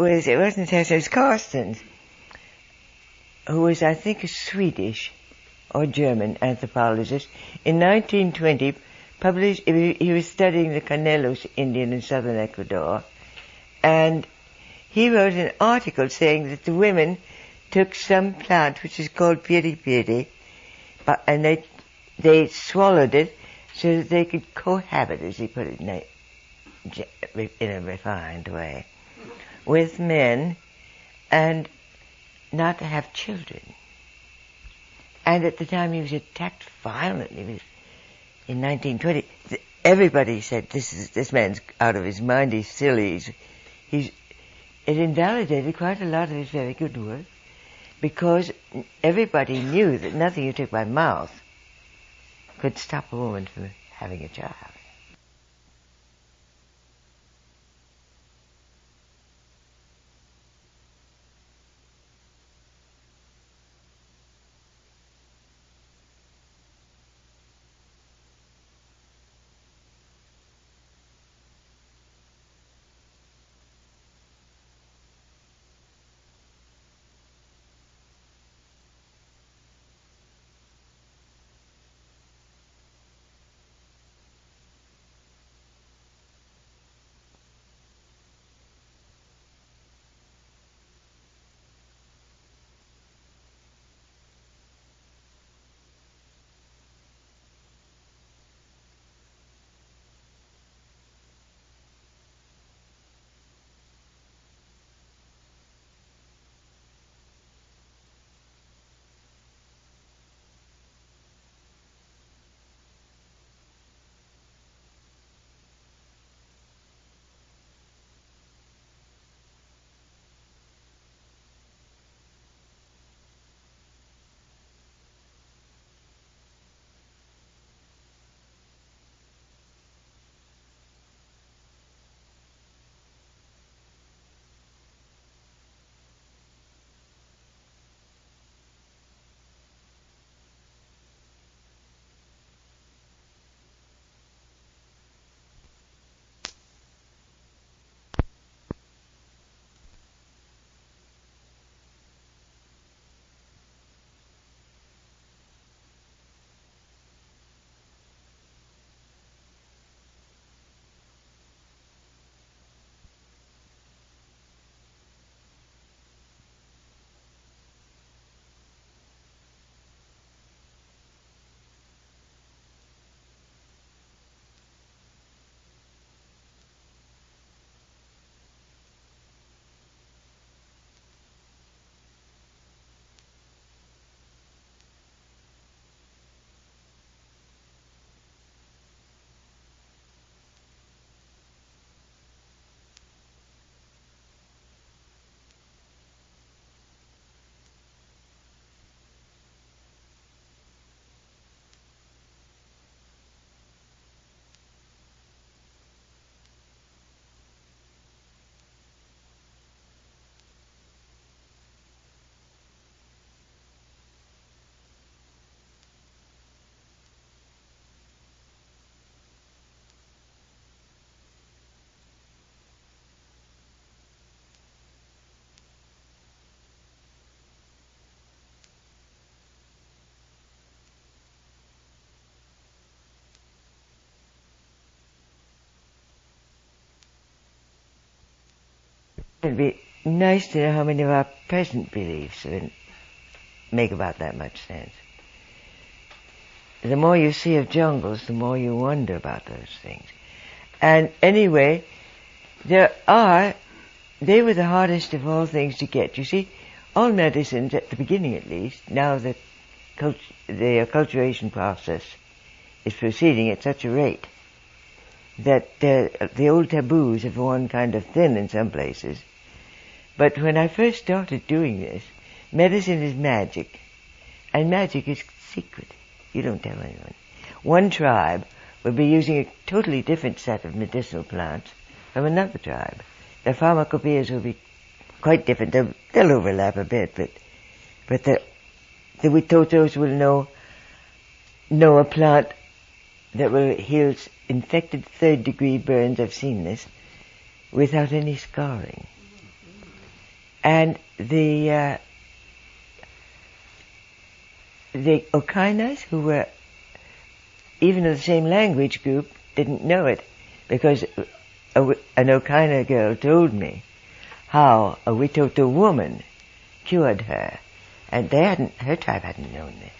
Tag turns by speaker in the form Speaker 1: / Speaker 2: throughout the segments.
Speaker 1: it wasn't Terence, it was Carstens, who was, I think, a Swedish or German anthropologist. In 1920, he was studying the Canelos Indian in southern Ecuador, and he wrote an article saying that the women took some plant which is called piri piri, and they swallowed it so that they could cohabit, as he put it in a refined way, with men, and not to have children. And at the time he was attacked violently in 1920. Everybody said, this man's out of his mind, he's silly. It invalidated quite a lot of his very good work, because everybody knew that nothing you took by mouth could stop a woman from having a child. It'd be nice to know how many of our present beliefs make about that much sense. The more you see of jungles, the more you wonder about those things. And anyway, they were the hardest of all things to get. You see, all medicines, at the beginning at least, now that the acculturation process is proceeding at such a rate that the old taboos have worn kind of thin in some places. But when I first started doing this, medicine is magic, and magic is secret. You don't tell anyone. One tribe will be using a totally different set of medicinal plants from another tribe. Their pharmacopoeias will be quite different. They'll overlap a bit, but the Witotos will know a plant that will heal infected third-degree burns. I've seen this without any scarring. And the Okainas, who were even of the same language group, didn't know it, because an Okaina girl told me how a Witoto woman cured her, and her tribe hadn't known this.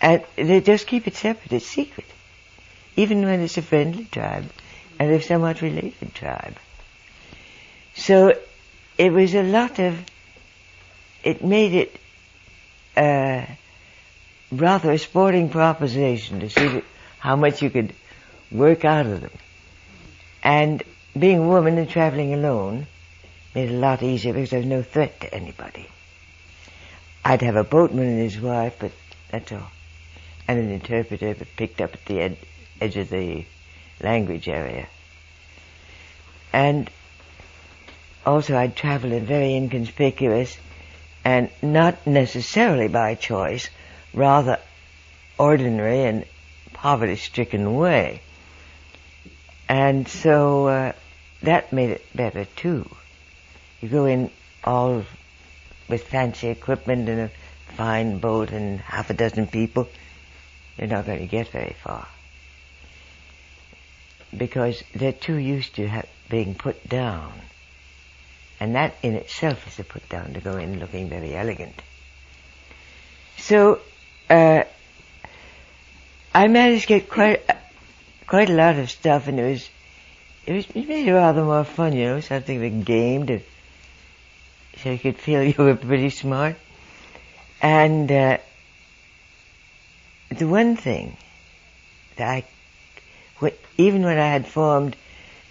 Speaker 1: And they just keep it separate, it's secret, even when it's a friendly tribe and a somewhat related tribe. So it was it made it rather a sporting proposition to see how much you could work out of them. And being a woman and traveling alone made it a lot easier because there was no threat to anybody. I'd have a boatman and his wife, but that's all. And an interpreter, but picked up at the edge of the language area. And also I'd travel in very inconspicuous and not necessarily by choice, rather ordinary and poverty-stricken way. And so that made it better too. You go in all with fancy equipment and a fine boat and half a dozen people, you're not going to get very far. Because they're too used to being put down. And that in itself is a put down, to go in looking very elegant. So I managed to get quite a lot of stuff, and it made it rather more fun, you know, something of a game so you could feel you were pretty smart. And the one thing that even when I had formed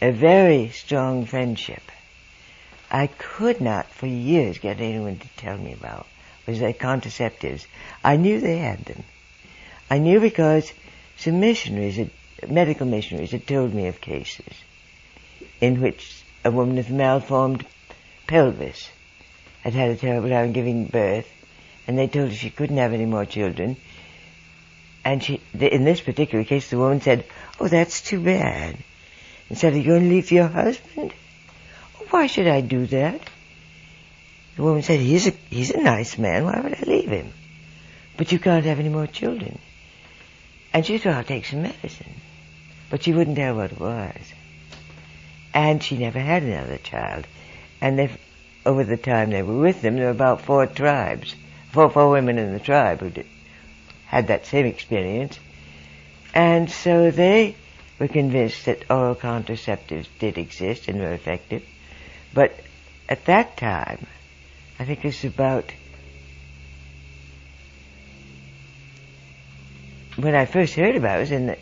Speaker 1: a very strong friendship, I could not for years get anyone to tell me about was their contraceptives. I knew they had them. I knew because some medical missionaries had told me of cases in which a woman with malformed pelvis had had a terrible time giving birth, and they told her she couldn't have any more children. And in this particular case, the woman said, "Oh, that's too bad." And said, "Are you going to leave your husband?" "Oh, why should I do that?" The woman said, he's a nice man. Why would I leave him?" "But you can't have any more children." And she said, "I'll take some medicine." But she wouldn't tell what it was. And she never had another child. And over the time they were with them, there were about 4 tribes, four women in the tribe who had that same experience. And so they were convinced that oral contraceptives did exist and were effective. But at that time, I think it was when I first heard about it, it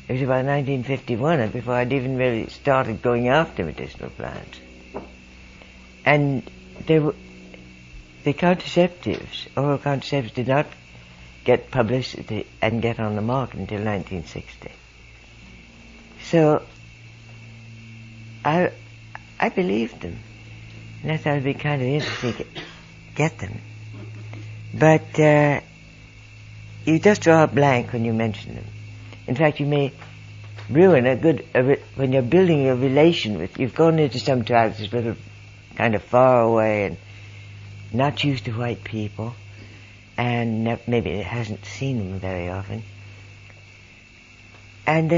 Speaker 1: was about 1951, and before I'd even really started going after medicinal plants. And the contraceptives, oral contraceptives, did not get publicity and get on the market until 1960. So I believed them, and I thought it'd be kind of interesting to get them. But you just draw a blank when you mention them. In fact, you may ruin when you're building a relation with. You've gone into some tribes that's a little kind of far away and not used to white people, and maybe it hasn't seen them very often. And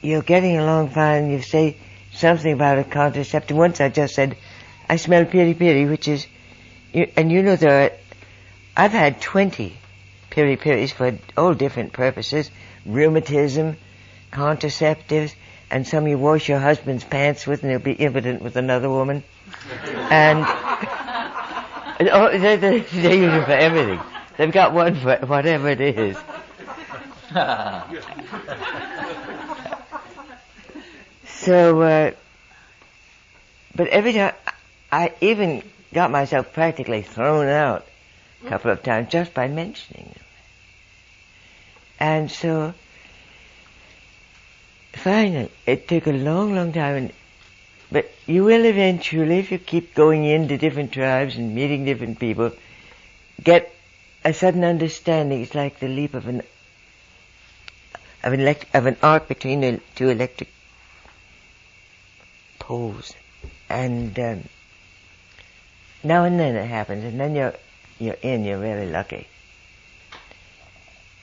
Speaker 1: you're getting along fine, you say something about a contraceptive. Once I just said, "I smell piri-piri," which is, and you know I've had 20 piri-piris for all different purposes, rheumatism, contraceptives, and some you wash your husband's pants with and he'll be impotent with another woman. And they use it for everything. They've got one for whatever it is. So, but every time, I even got myself practically thrown out a couple of times just by mentioning them. And so, finally, it took a long, long time, but you will eventually, if you keep going into different tribes and meeting different people, get a sudden understanding. It's like the leap of an arc between the two electric pose. And now and then it happens, and then you're really lucky.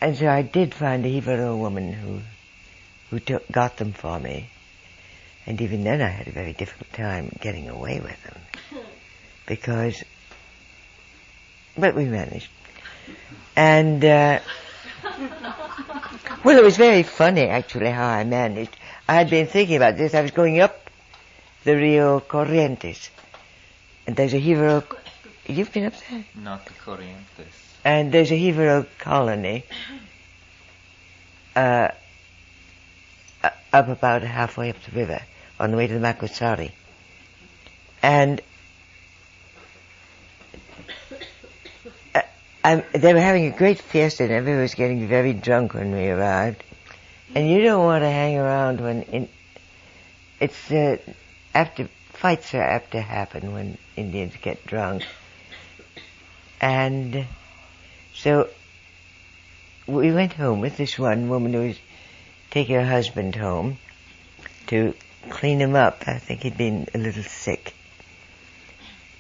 Speaker 1: And so I did find a Hebrew woman who got them for me. And even then I had a very difficult time getting away with them. But we managed. And, well, it was very funny actually how I managed. I had been thinking about this. I was going up the Rio Corrientes. And there's a Hebrew, you've been up there?
Speaker 2: Not the Corrientes.
Speaker 1: And there's a Hebrew colony up about halfway up the river on the way to the Makusari. And they were having a great fiesta and everyone was getting very drunk when we arrived. And you don't want to hang around when fights are apt to happen when Indians get drunk. And so we went home with this one woman who was taking her husband home to clean him up. I think he'd been a little sick.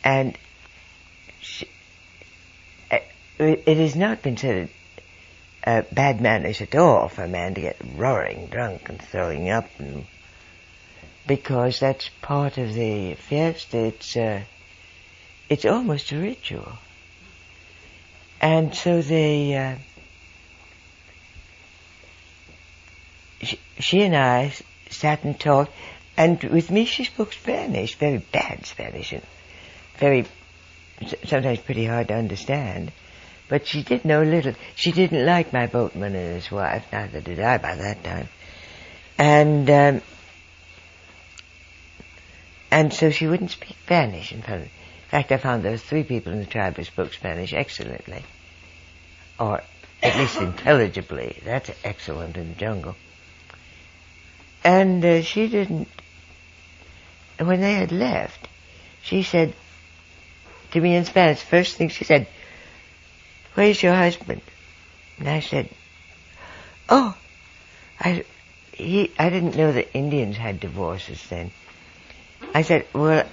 Speaker 1: And it has not considered bad manners at all for a man to get roaring drunk and throwing up, because that's part of the fiesta. It's almost a ritual. And so she and I sat and talked, and with me she spoke Spanish, very bad Spanish, and sometimes pretty hard to understand. But she did know a little. She didn't like my boatman and his wife, neither did I by that time. And so she wouldn't speak Spanish in front of me. In fact, I found there were 3 people in the tribe who spoke Spanish excellently, or at least intelligibly. That's excellent in the jungle. And she didn't. When they had left, she said to me in Spanish, first thing she said, "Where's your husband?" And I said, "Oh, I didn't know that Indians had divorces then." I said, "Well,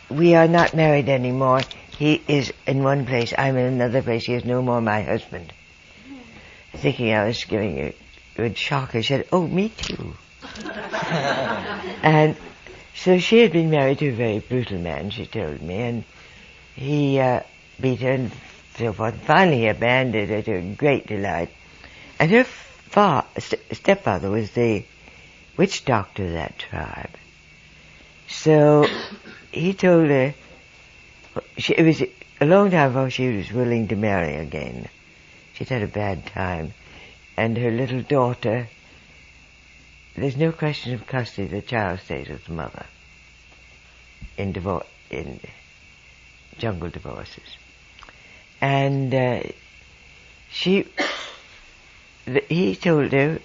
Speaker 1: we are not married anymore. He is in one place, I'm in another place. He is no more my husband." Thinking I was giving a good shock, I said, "Oh, me too." And so she had been married to a very brutal man, she told me, and he beat her and so forth. Finally he abandoned her to her great delight. And her stepfather was the witch doctor of that tribe. So he told her, it was a long time before she was willing to marry again. She'd had a bad time. And her little daughter, there's no question of custody, the child stays with the mother in jungle divorces. And he told her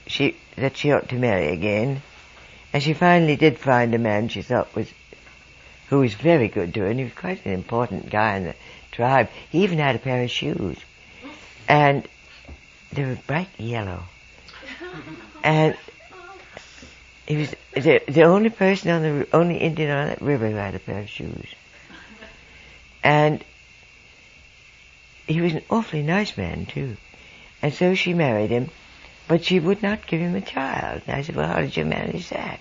Speaker 1: that she ought to marry again, and she finally did find a man she thought who was very good to her, and he was quite an important guy in the tribe. He even had a pair of shoes, and they were bright yellow. And he was the only person only Indian on that river who had a pair of shoes. And he was an awfully nice man, too. And so she married him, but she would not give him a child. And I said, "Well, how did you manage that?"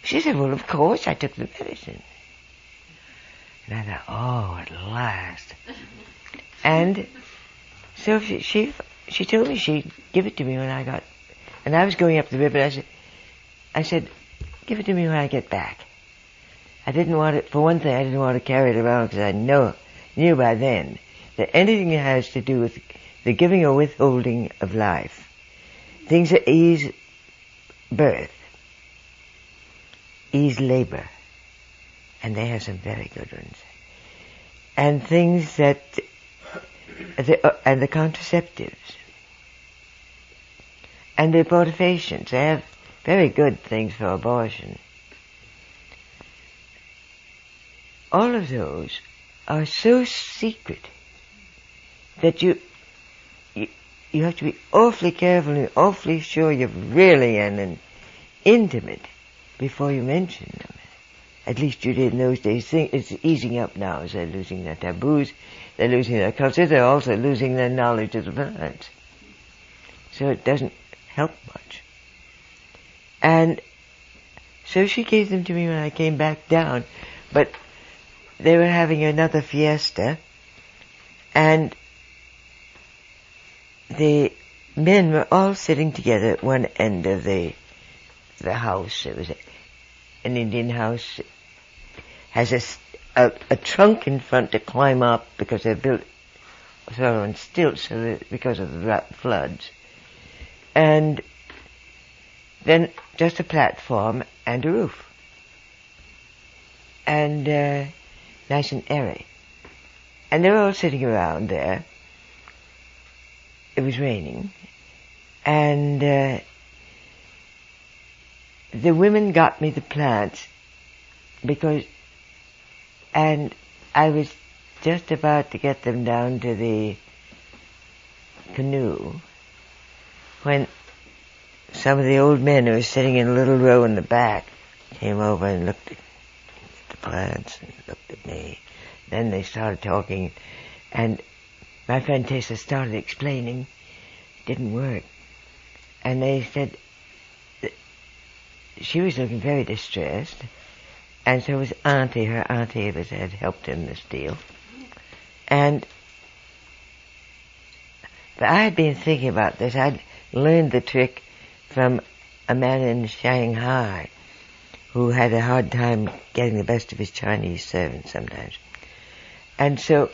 Speaker 1: She said, "Well, of course, I took the medicine." And I thought, oh, at last. And so she told me she'd give it to me when I got... And I was going up the river, and I said, "Give it to me when I get back." I didn't want it, for one thing, I didn't want to carry it around because I knew by then that anything that has to do with the giving or withholding of life, things that ease birth, ease labor, and they have some very good ones, and things that, and the contraceptives, and the abortifacients, they have very good things for abortion. All of those are so secret that you have to be awfully careful and awfully sure you're really in and intimate before you mention them. At least you did in those days. It's easing up now as they're losing their taboos, they're losing their culture, they're also losing their knowledge of the plants. So it doesn't help much. And so she gave them to me when I came back down, but they were having another fiesta, and the men were all sitting together at one end of the house. It was an Indian house. Has a trunk in front to climb up because they're built sort of on stilts because of the floods. And then just a platform and a roof. And nice and airy. And they were all sitting around there. It was raining. And the women got me the plants and I was just about to get them down to the canoe when some of the old men who were sitting in a little row in the back came over and looked at the plants and looked at me. Then they started talking, and my friend Tessa started explaining. It didn't work. And they said she was looking very distressed, and so was Auntie. Her auntie had helped in this deal. But I had been thinking about this. I'd learned the trick from a man in Shanghai who had a hard time getting the best of his Chinese servants sometimes. And so,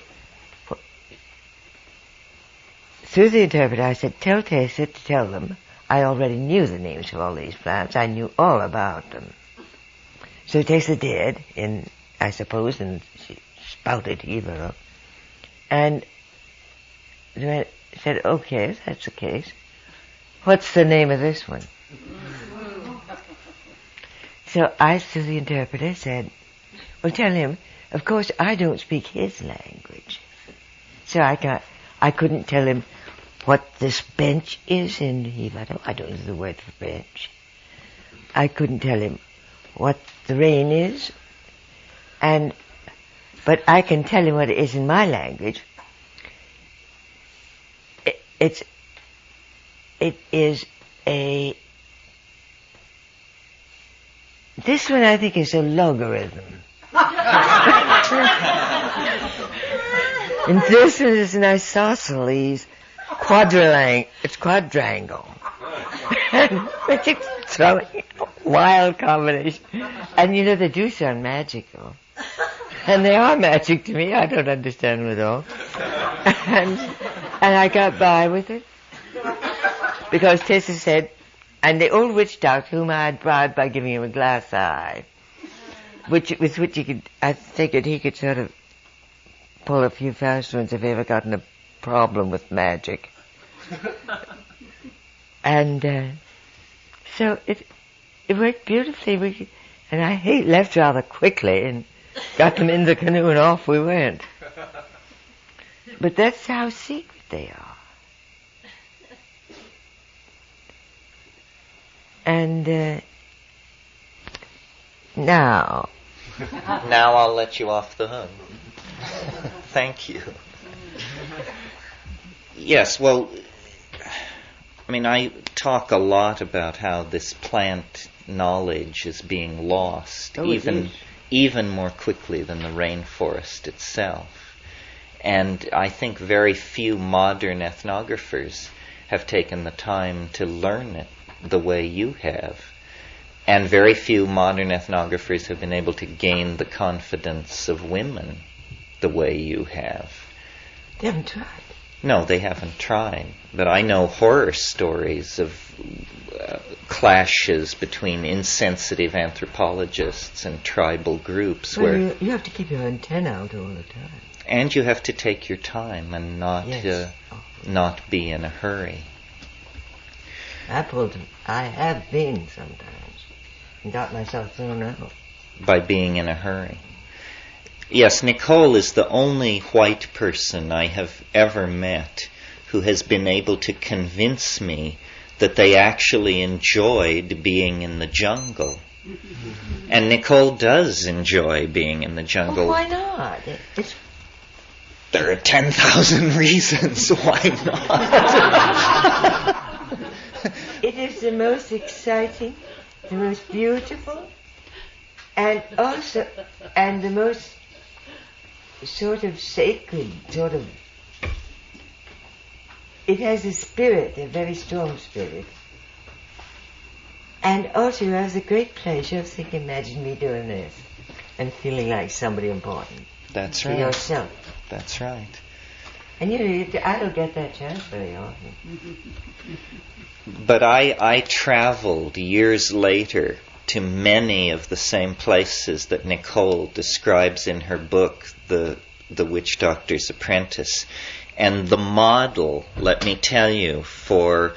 Speaker 1: through the interpreter, I said, tell Tessa to tell them I already knew the names of all these plants. I knew all about them. So Tessa did, I suppose, and she spouted Hivaro. And the man said, okay, if that's the case, what's the name of this one? So I, through the interpreter, said, well, tell him, of course, I don't speak his language. So I couldn't tell him what this bench is in Hivaro. I don't know the word for bench. I couldn't tell him what the rain is, but I can tell him what it is in my language. It is this one I think is a logarithm. And this one is an isosceles it's quadrangle. And it's throwing a wild combination. And you know, they do sound magical. And they are magic to me. I don't understand them at all. And I got by with it. Because Tessa said, and the old witch doctor whom I had bribed by giving him a glass eye, with which I figured he could sort of pull a few fast ones if he ever got in a problem with magic. And so it worked beautifully. And I left rather quickly and got them in the canoe and off we went. But that's how secret they are. And now
Speaker 2: I'll let you off the hook. Thank you. Yes, well, I mean, I talk a lot about how this plant knowledge is being lost, even more quickly than the rainforest itself. And I think very few modern ethnographers have taken the time to learn it the way you have. And very few modern ethnographers have been able to gain the confidence of women the way you have.
Speaker 1: They haven't tried.
Speaker 2: No, they haven't tried. But I know horror stories of clashes between insensitive anthropologists and tribal groups where
Speaker 1: you have to keep your antenna out all the time.
Speaker 2: And you have to take your time and not be in a hurry.
Speaker 1: I have been sometimes and got myself thrown out.
Speaker 2: By being in a hurry. Yes, Nicole is the only white person I have ever met who has been able to convince me that they actually enjoyed being in the jungle And Nicole does enjoy being in the jungle.
Speaker 1: Well, why not?
Speaker 2: There are 10,000 reasons why not.
Speaker 1: It is the most exciting, the most beautiful, and the most sort of sacred, it has a spirit, a very strong spirit. And also you have the great pleasure of thinking, imagine me doing this, and feeling like somebody important.
Speaker 2: That's right.
Speaker 1: To yourself.
Speaker 2: That's right.
Speaker 1: And I don't get that chance very often.
Speaker 2: But I traveled years later to many of the same places that Nicole describes in her book, The Witch Doctor's Apprentice. And the model, let me tell you, for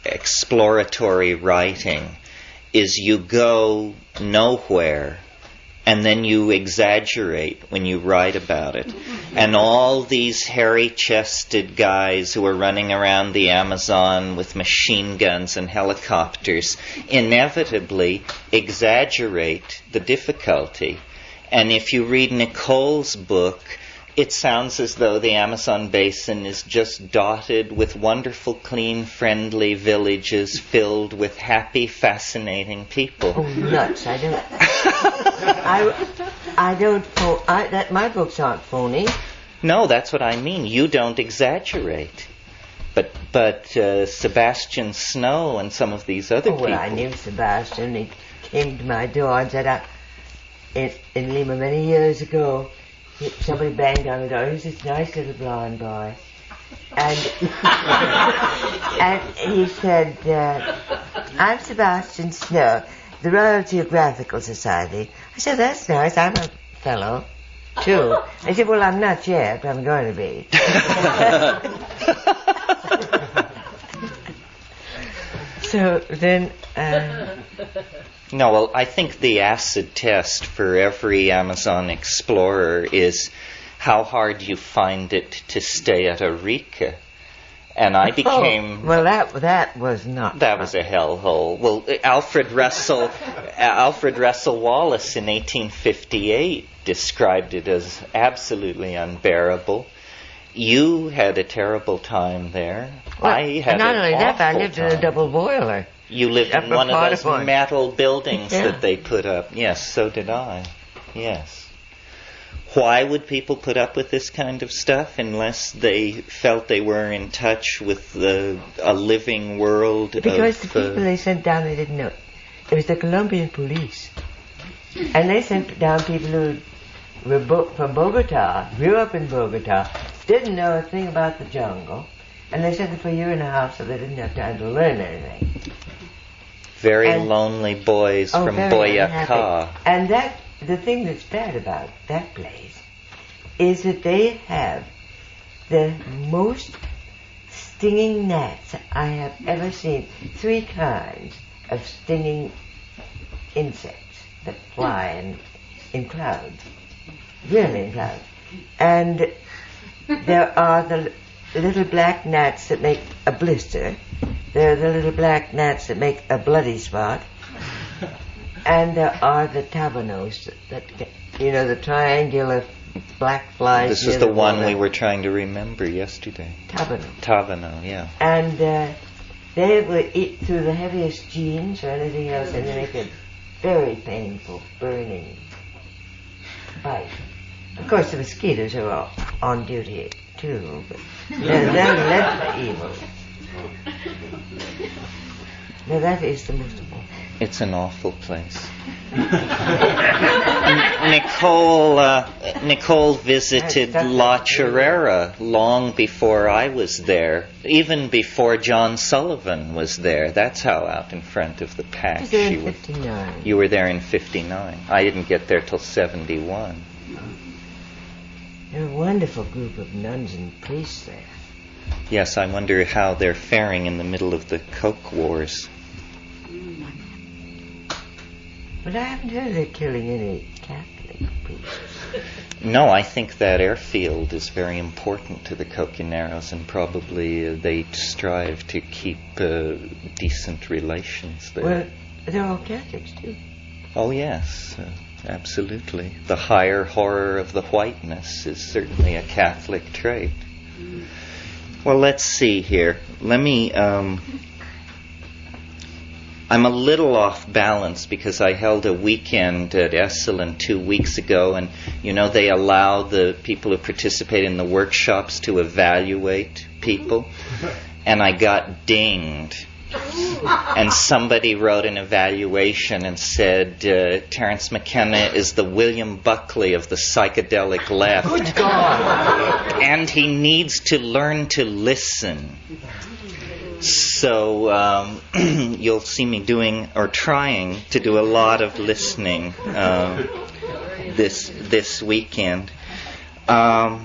Speaker 2: exploratory writing is you go nowhere and then you exaggerate when you write about it. And all these hairy-chested guys who are running around the Amazon with machine guns and helicopters inevitably exaggerate the difficulty. And if you read Nicole's book, it sounds as though the Amazon basin is just dotted with wonderful, clean, friendly villages filled with happy, fascinating people.
Speaker 1: Oh, nuts. My books aren't phony.
Speaker 2: No, that's what I mean. You don't exaggerate. But Sebastian Snow and some of these other people...
Speaker 1: Well, I knew Sebastian. He came to my door and said, in Lima many years ago, somebody banged on the door. He was this nice little blonde boy. And, and he said, I'm Sebastian Snow, the Royal Geographical Society. I said, that's nice. I'm a fellow, too. I said, well, I'm not yet, but I'm going to be. So then...
Speaker 2: No, well, I think the acid test for every Amazon explorer is how hard you find it to stay at Arica. And I became...
Speaker 1: Oh, well, that was not...
Speaker 2: That was a hellhole. Well, Alfred Russel Wallace in 1858 described it as absolutely unbearable. You had a terrible time there.
Speaker 1: Well,
Speaker 2: I had
Speaker 1: not only that, I
Speaker 2: awful
Speaker 1: lived
Speaker 2: time.
Speaker 1: in a double boiler.
Speaker 2: You lived in one of those metal buildings
Speaker 1: Yeah.
Speaker 2: that they put up. Yes, so did I. Yes. Why would people put up with this kind of stuff unless they felt they were in touch with a living world?
Speaker 1: Because the people they sent down, they didn't know. It was the Colombian police. And they sent down people who were from Bogota, grew up in Bogota, didn't know a thing about the jungle, and they sent them for a year and a half so they didn't have time to learn anything.
Speaker 2: Very lonely boys from Boyacá.
Speaker 1: And the thing that's bad about that place is that they have the most stinging gnats I have ever seen. 3 kinds of stinging insects that fly in clouds. Really in clouds. And there are the little black gnats that make a blister. There are the little black gnats that make a bloody spot. And there are the tabanos, the triangular black flies.
Speaker 2: This is the one we were trying to remember yesterday. Tabano, yeah.
Speaker 1: And they will eat through the heaviest jeans or anything else, and they make a very painful, burning bite. Of course, the mosquitoes are on duty too, but they're less evil. Now that is the most awful.
Speaker 2: It's an awful place. Nicole visited La Chorrera long before I was there, even before John Sullivan was there. That's how out in front of the pack she was.
Speaker 1: 59.
Speaker 2: You were there in 59. I didn't get there till 71.
Speaker 1: They're a wonderful group of nuns and priests there.
Speaker 2: Yes, I wonder how they're faring in the middle of the Coke Wars.
Speaker 1: But I haven't heard they're killing any Catholic priests.
Speaker 2: No, I think that airfield is very important to the Coconeros, and probably they strive to keep decent relations there.
Speaker 1: Well, they're all Catholics too.
Speaker 2: Oh, yes, absolutely. The higher horror of the whiteness is certainly a Catholic trait. Well, let's see here. Let me... I'm a little off balance because I held a weekend at Esalen 2 weeks ago, and they allow the people who participate in the workshops to evaluate people, and I got dinged. And somebody wrote an evaluation and said Terence Mckenna is the William Buckley of the psychedelic left.
Speaker 3: Good God!
Speaker 2: And he needs to learn to listen. So you'll see me doing or trying to do a lot of listening this weekend. I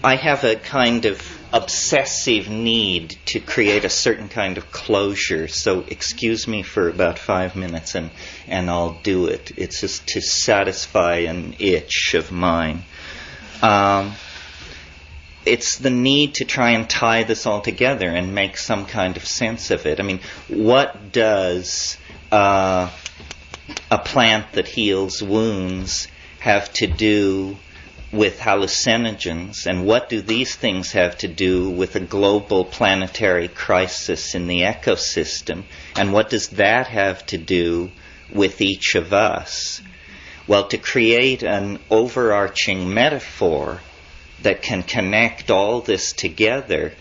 Speaker 2: have a kind of obsessive need to create a certain kind of closure. So excuse me for about 5 minutes and I'll do it. It's just to satisfy an itch of mine. It's the need to try and tie this all together and make some kind of sense of it. I mean, what does a plant that heals wounds have to do with hallucinogens, and what do these things have to do with a global planetary crisis in the ecosystem, and what does that have to do with each of us? Well, to create an overarching metaphor that can connect all this together,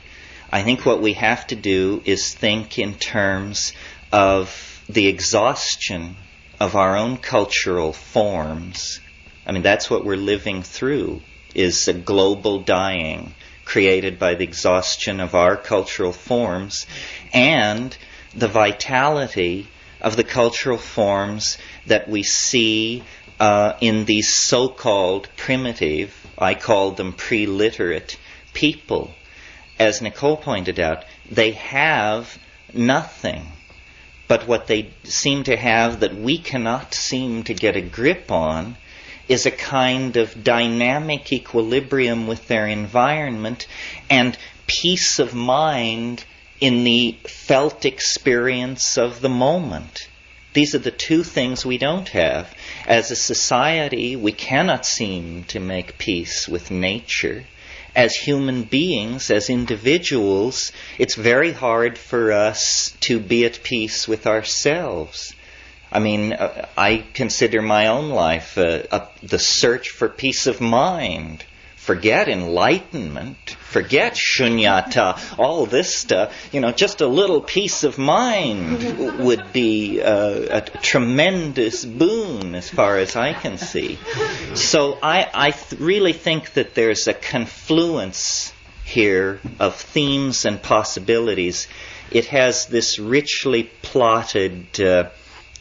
Speaker 2: I think what we have to do is think in terms of the exhaustion of our own cultural forms. I mean, that's what we're living through, is a global dying created by the exhaustion of our cultural forms and the vitality of the cultural forms that we see in these so-called primitive, I call them pre-literate people. As Nicole pointed out, they have nothing. But what they seem to have that we cannot seem to get a grip on is a kind of dynamic equilibrium with their environment and peace of mind in the felt experience of the moment. These are the two things we don't have. As a society, we cannot seem to make peace with nature. As human beings, as individuals, it's very hard for us to be at peace with ourselves. I mean, I consider my own life the search for peace of mind. Forget enlightenment, forget shunyata, all this stuff. Just a little peace of mind would be a tremendous boon as far as I can see. So I really think that there's a confluence here of themes and possibilities. It has this richly plotted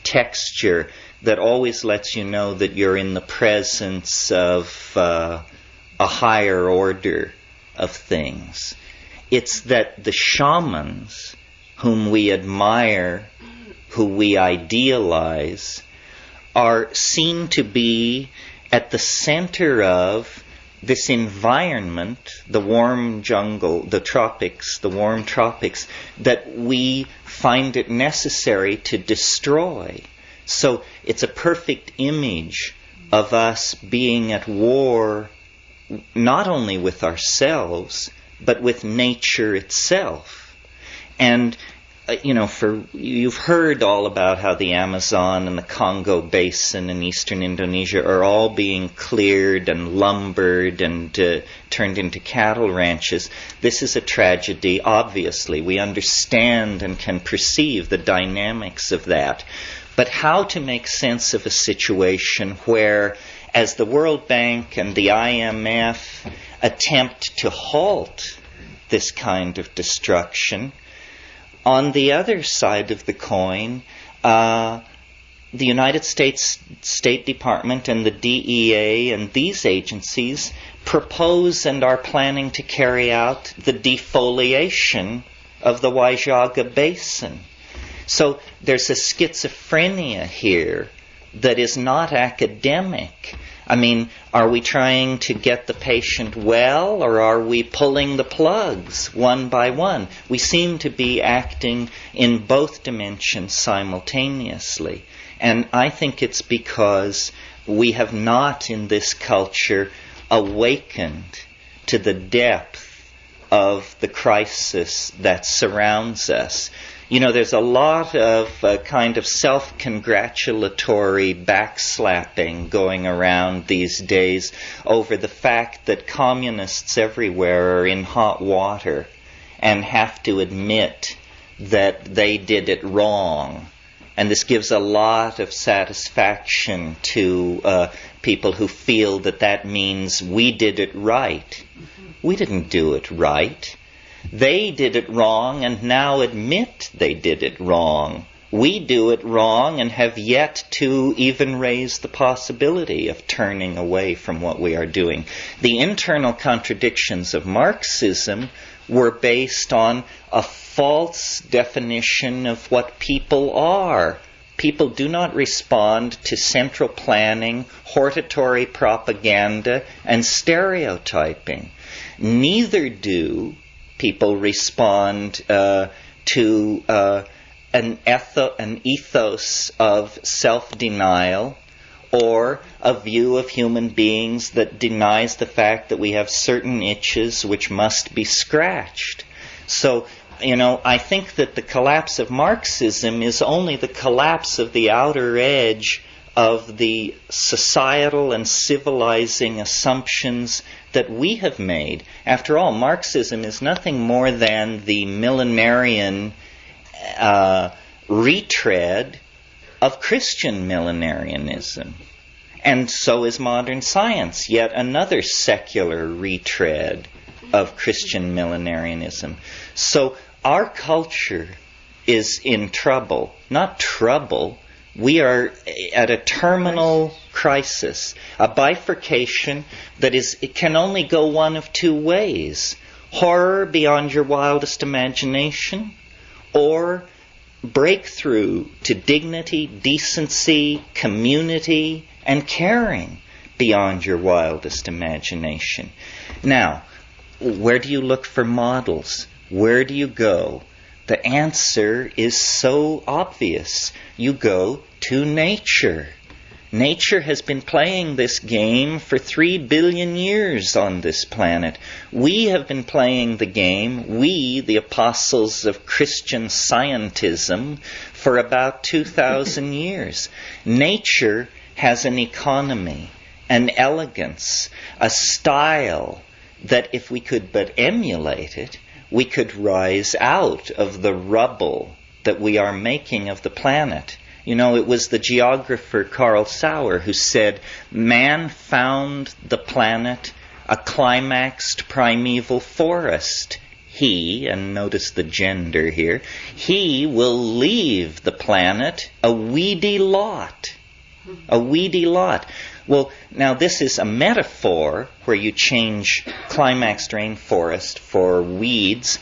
Speaker 2: texture that always lets you know that you're in the presence of a higher order of things. It's that the shamans whom we admire, who we idealize, are seen to be at the center of this environment, the warm jungle, the tropics, the warm tropics, that we find it necessary to destroy. So it's a perfect image of us being at war not only with ourselves, but with nature itself. And, you've heard all about how the Amazon and the Congo Basin in eastern Indonesia are all being cleared and lumbered and turned into cattle ranches. This is a tragedy, obviously. We understand and can perceive the dynamics of that. But how to make sense of a situation where, as the World Bank and the IMF attempt to halt this kind of destruction, on the other side of the coin, the United States State Department and the DEA and these agencies propose and are planning to carry out the defoliation of the Waijaga Basin. So there's a schizophrenia here that is not academic. I mean, are we trying to get the patient well, or are we pulling the plugs one by one? We seem to be acting in both dimensions simultaneously. And I think it's because we have not in this culture awakened to the depth of the crisis that surrounds us. You know, there's a lot of kind of self-congratulatory backslapping going around these days over the fact that communists everywhere are in hot water and have to admit that they did it wrong. And this gives a lot of satisfaction to people who feel that that means we did it right. We didn't do it right. They did it wrong and now admit they did it wrong. We do it wrong and have yet to even raise the possibility of turning away from what we are doing. The internal contradictions of Marxism were based on a false definition of what people are. People do not respond to central planning, hortatory propaganda, and stereotyping. Neither do people respond to an ethos of self-denial or a view of human beings that denies the fact that we have certain itches which must be scratched. So, you know, I think that the collapse of Marxism is only the collapse of the outer edge of the societal and civilizing assumptions that we have made. After all, Marxism is nothing more than the millenarian retread of Christian millenarianism. And so is modern science, yet another secular retread of Christian millenarianism. So our culture is in trouble. Not trouble. We are at a terminal crisis, a bifurcation that it can only go one of two ways. Horror beyond your wildest imagination, or breakthrough to dignity, decency, community, and caring beyond your wildest imagination. Now, where do you look for models? Where do you go? The answer is so obvious. You go to nature. Nature has been playing this game for 3 billion years on this planet. We have been playing the game, we, the apostles of Christian scientism, for about 2,000 years. Nature has an economy, an elegance, a style that if we could but emulate it, we could rise out of the rubble that we are making of the planet. You know, it was the geographer Carl Sauer who said, man found the planet a climaxed primeval forest. He, and notice the gender here, he will leave the planet a weedy lot. A weedy lot. Well, now this is a metaphor where you change climaxed rainforest for weeds,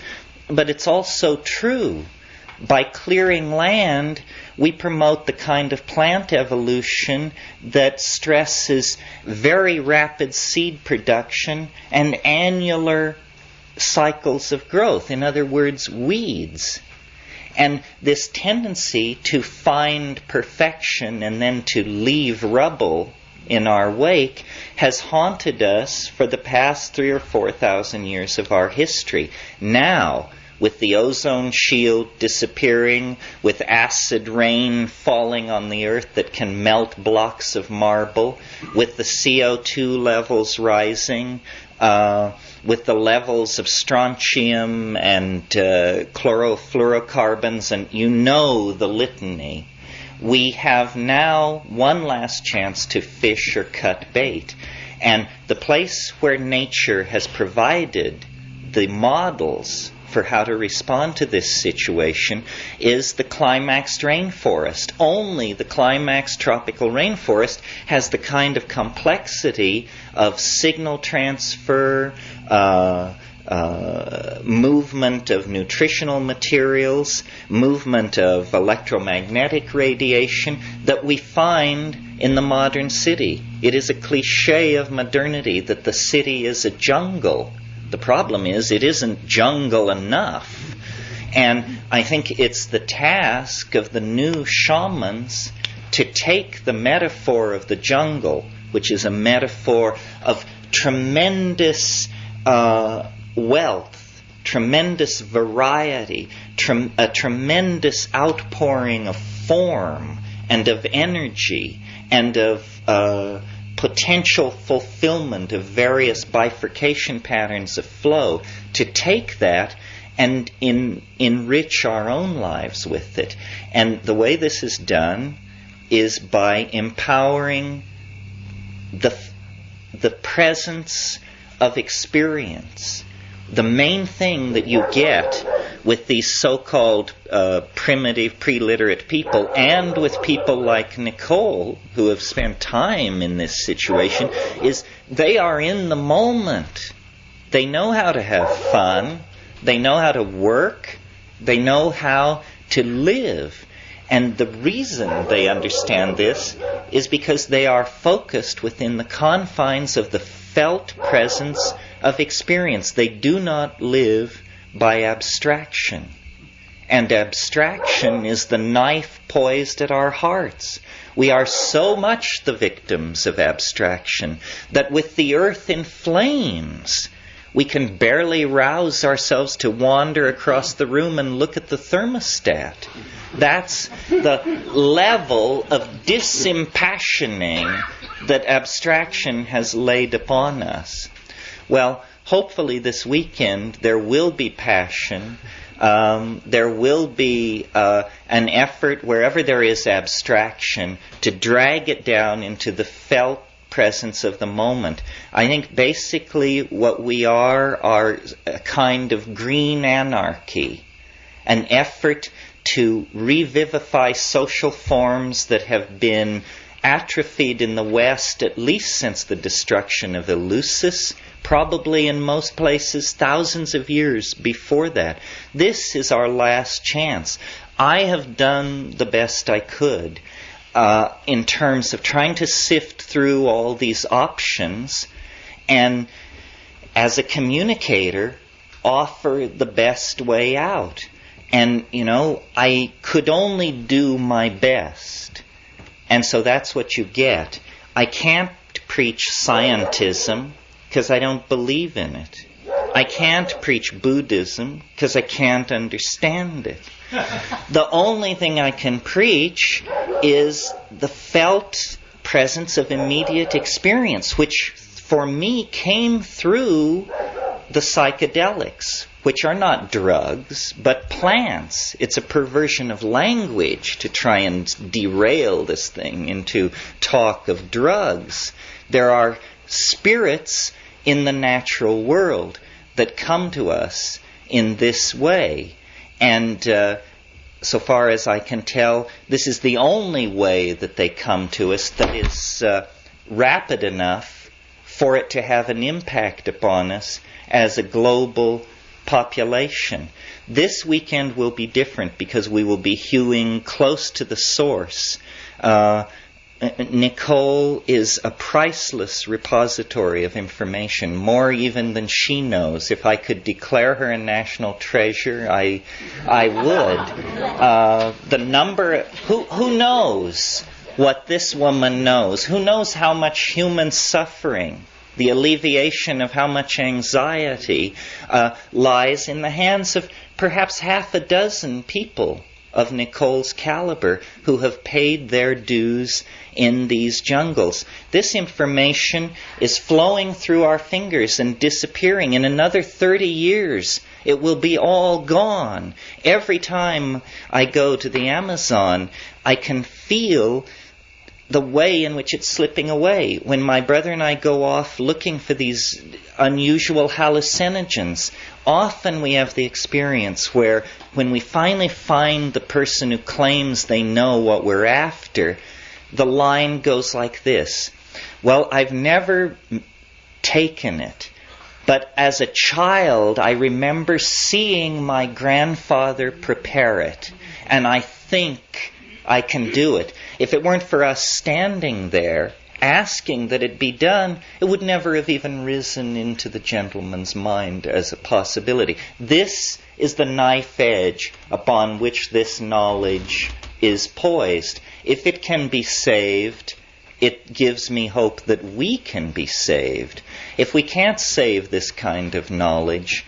Speaker 2: but it's also true. By clearing land, we promote the kind of plant evolution that stresses very rapid seed production and annular cycles of growth. In other words, weeds. And this tendency to find perfection and then to leave rubble in our wake has haunted us for the past 3,000 or 4,000 years of our history. Now, with the ozone shield disappearing, with acid rain falling on the earth that can melt blocks of marble, with the CO2 levels rising, with the levels of strontium and chlorofluorocarbons, and you know the litany, we have now one last chance to fish or cut bait. And the place where nature has provided the models for how to respond to this situation is the climaxed rainforest. Only the climaxed tropical rainforest has the kind of complexity of signal transfer, movement of nutritional materials, movement of electromagnetic radiation that we find in the modern city. It is a cliche of modernity that the city is a jungle. The problem is it isn't jungle enough. And I think it's the task of the new shamans to take the metaphor of the jungle, which is a metaphor of tremendous wealth, tremendous variety, a tremendous outpouring of form and of energy and of potential fulfillment of various bifurcation patterns of flow, to take that and enrich our own lives with it. And the way this is done is by empowering the presence of experience. The main thing that you get with these so-called primitive, pre-literate people, and with people like Nicole, who have spent time in this situation, is they are in the moment. They know how to have fun. They know how to work. They know how to live. And the reason they understand this is because they are focused within the confines of the felt presence of experience. They do not live by abstraction. And abstraction is the knife poised at our hearts. We are so much the victims of abstraction that with the earth in flames, we can barely rouse ourselves to wander across the room and look at the thermostat. That's the level of disimpassioning that abstraction has laid upon us. Well, hopefully this weekend there will be passion. There will be an effort wherever there is abstraction to drag it down into the felt presence of the moment. I think basically what we are a kind of green anarchy, an effort to revivify social forms that have been atrophied in the West at least since the destruction of Eleusis, probably in most places thousands of years before that. This is our last chance. I have done the best I could in terms of trying to sift through all these options and, as a communicator, offer the best way out. And, I could only do my best. And so that's what you get. I can't preach scientism because I don't believe in it. I can't preach Buddhism because I can't understand it. The only thing I can preach is the felt presence of immediate experience, which for me came through the psychedelics, which are not drugs, but plants. It's a perversion of language to try and derail this thing into talk of drugs. There are spirits in the natural world that come to us in this way. And so far as I can tell, this is the only way that they come to us that is rapid enough for it to have an impact upon us as a global population. This weekend will be different because we will be hewing close to the source. Nicole is a priceless repository of information, more even than she knows. If I could declare her a national treasure, I would. The number, who knows what this woman knows? Who knows how much human suffering, the alleviation of how much anxiety lies in the hands of perhaps half a dozen people of Nicole's caliber who have paid their dues in these jungles. This information is flowing through our fingers and disappearing. In another 30 years, it will be all gone. Every time I go to the Amazon, I can feel the way in which it's slipping away. When my brother and I go off looking for these unusual hallucinogens, often we have the experience where when we finally find the person who claims they know what we're after, the line goes like this: well, I've never taken it, But as a child, I remember seeing my grandfather prepare it, and I think I can do it. If it weren't for us standing there, asking that it be done, it would never have even risen into the gentleman's mind as a possibility. This is the knife edge upon which this knowledge is poised. If it can be saved, it gives me hope that we can be saved. If we can't save this kind of knowledge,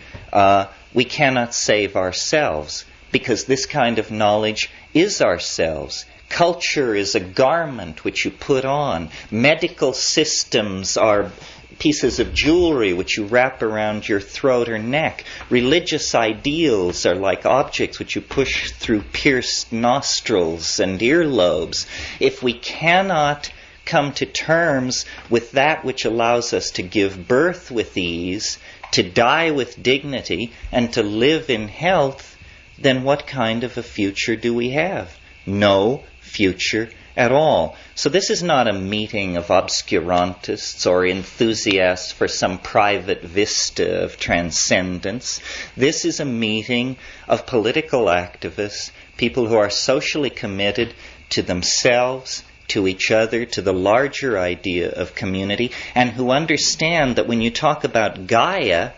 Speaker 2: we cannot save ourselves, because this kind of knowledge is ourselves. Culture is a garment which you put on. Medical systems are pieces of jewelry which you wrap around your throat or neck. Religious ideals are like objects which you push through pierced nostrils and earlobes. If we cannot come to terms with that which allows us to give birth with ease, to die with dignity, and to live in health, then what kind of a future do we have? No future at all. So this is not a meeting of obscurantists or enthusiasts for some private vista of transcendence. This is a meeting of political activists, people who are socially committed to themselves, to each other, to the larger idea of community, and who understand that when you talk about Gaia,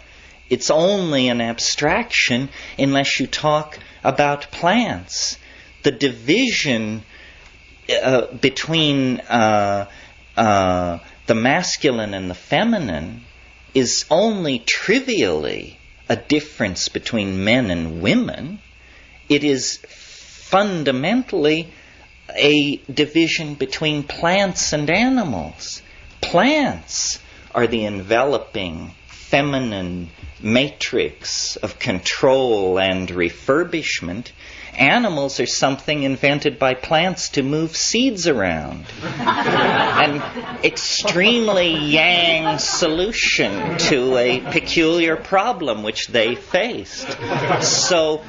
Speaker 2: it's only an abstraction unless you talk about plants. The division between the masculine and the feminine is only trivially a difference between men and women. It is fundamentally a division between plants and animals. Plants are the enveloping feminine matrix of control and refurbishment. Animals are something invented by plants to move seeds around. An extremely yang solution to a peculiar problem which they faced. So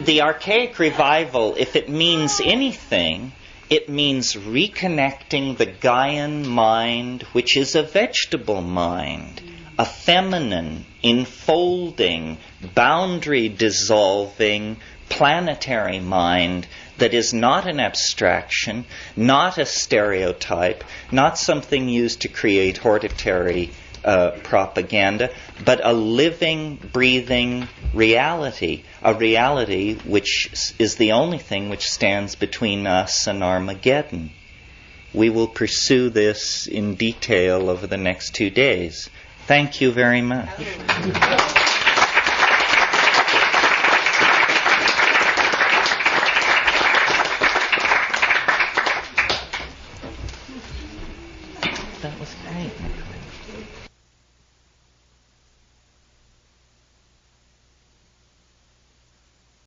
Speaker 2: the archaic revival, if it means anything, it means reconnecting the Gaian mind, which is a vegetable mind, a feminine, enfolding, boundary-dissolving, planetary mind that is not an abstraction, not a stereotype, not something used to create hortatory propaganda, but a living, breathing reality, a reality which is the only thing which stands between us and Armageddon. We will pursue this in detail over the next 2 days. Thank you very much.